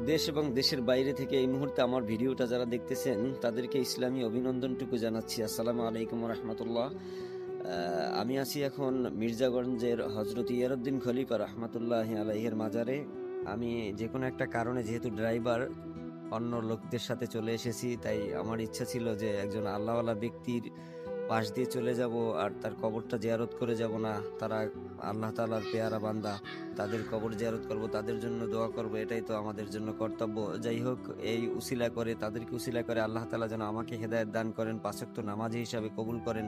দেশ এবং দেশের বাইরে থেকে এই মুহূর্তে আমার ভিডিওটা যারা দেখতেছেন তাদেরকে ইসলামী অভিনন্দনটুকু জানাচ্ছি। আসসালামু আলাইকুম রহমতুল্লাহ। আমি আছি এখন মির্জাগঞ্জের হজরত ইয়ারউদ্দিন খলিফা রহমতুল্লাহ আলাইহের মাজারে। আমি যে কোনো একটা কারণে, যেহেতু ড্রাইভার, অন্য লোকদের সাথে চলে এসেছি, তাই আমার ইচ্ছা ছিল যে একজন আল্লাহওয়ালা ব্যক্তির পাশ দিয়ে চলে যাব আর তার কবরটা জিয়ারত করে যাব না। তারা আল্লাহ তাআলার পেয়ারা বান্দা, তাদের কবর জিয়ারত করব, তাদের জন্য দোয়া করব, এটাই তো আমাদের জন্য কর্তব্য। যাই হোক, এই উসিলা করে, তাদেরকে উসিলা করে আল্লাহ তাআলা যেন আমাকে হেদায়েত দান করেন, পাঁচ ওয়াক্ত নামাজি হিসাবে কবুল করেন।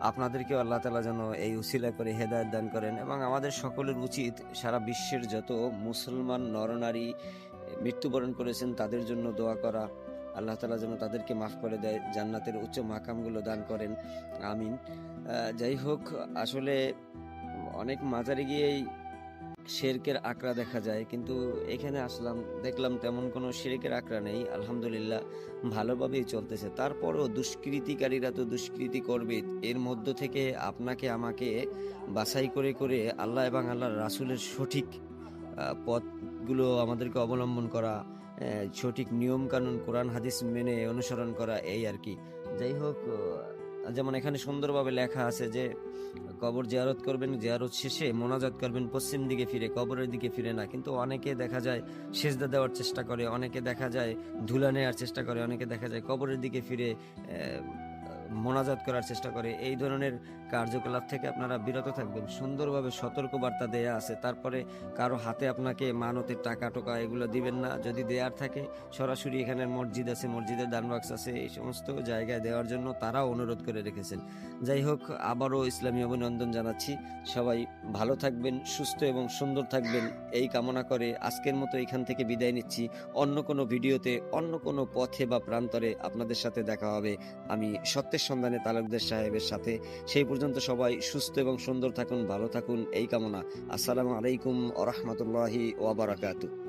আপনাদেরকেও আল্লাহ তাআলা যেন এই উসিলা করে হেদায়েত দান করেন। এবং আমাদের সকলের উচিত সারা বিশ্বের যত মুসলমান নরনারী মৃত্যুবরণ করেছেন তাদের জন্য দোয়া করা। আল্লাহ তাআলা যেন তাদেরকে মাফ করে দেয়, জান্নাতের উচ্চ মাকামগুলো দান করেন, আমিন। যাই হোক, আসলে অনেক মাজারে গিয়েই শিরকের আকড়া দেখা যায়, কিন্তু এখানে আসলাম, দেখলাম তেমন কোনো শিরকের আকড়া নেই। আলহামদুলিল্লাহ, ভালোভাবেই চলতেছে। তারপরও দুষ্কৃতিকারীরা তো দুষ্কৃতি করবে, এর মধ্য থেকে আপনাকে আমাকে বাছাই করে করে আল্লাহ এবং আল্লাহর রাসূলের সঠিক পথগুলো আমাদেরকে অবলম্বন করা, সঠিক নিয়ম কানুন কোরআন হাদিস মেনে অনুসরণ করা, এই আর কি। যাই হোক, যেমন এখানে সুন্দরভাবে লেখা আছে যে কবর জিয়ারত করবেন, জিয়ারত শেষে মোনাজাত করবেন পশ্চিম দিকে ফিরে, কবরের দিকে ফিরে না। কিন্তু অনেকে দেখা যায় সেজদা দেওয়ার চেষ্টা করে, অনেকে দেখা যায় ধুলা নেওয়ার চেষ্টা করে, অনেকে দেখা যায় কবরের দিকে ফিরে মোনাজাত করার চেষ্টা করে। এই ধরনের কার্যকলাপ থেকে আপনারা বিরত থাকবেন। সুন্দরভাবে সতর্ক বার্তা দেয়া আছে। তারপরে কারো হাতে আপনাকে মানতের টাকা টোকা এগুলো দিবেন না। যদি দেয়ার থাকে সরাসরি এখানে মসজিদ আছে, মসজিদের দান বাক্স আছে, এই সমস্ত জায়গায় দেওয়ার জন্য তারাও অনুরোধ করে রেখেছেন। যাই হোক, আবারও ইসলামী অভিনন্দন জানাচ্ছি। সবাই ভালো থাকবেন, সুস্থ এবং সুন্দর থাকবেন, এই কামনা করে আজকের মতো এখান থেকে বিদায় নিচ্ছি। অন্য কোনো ভিডিওতে, অন্য কোনো পথে বা প্রান্তরে আপনাদের সাথে দেখা হবে আমি সত্যের সন্ধানে তালুকদার সাহেবের সাথে। সেই পর্যন্ত সবাই সুস্থ এবং সুন্দর থাকুন, ভালো থাকুন, এই কামনা। আসসালামু আলাইকুম ওয়া রাহমাতুল্লাহি ওয়া বারাকাতুহু।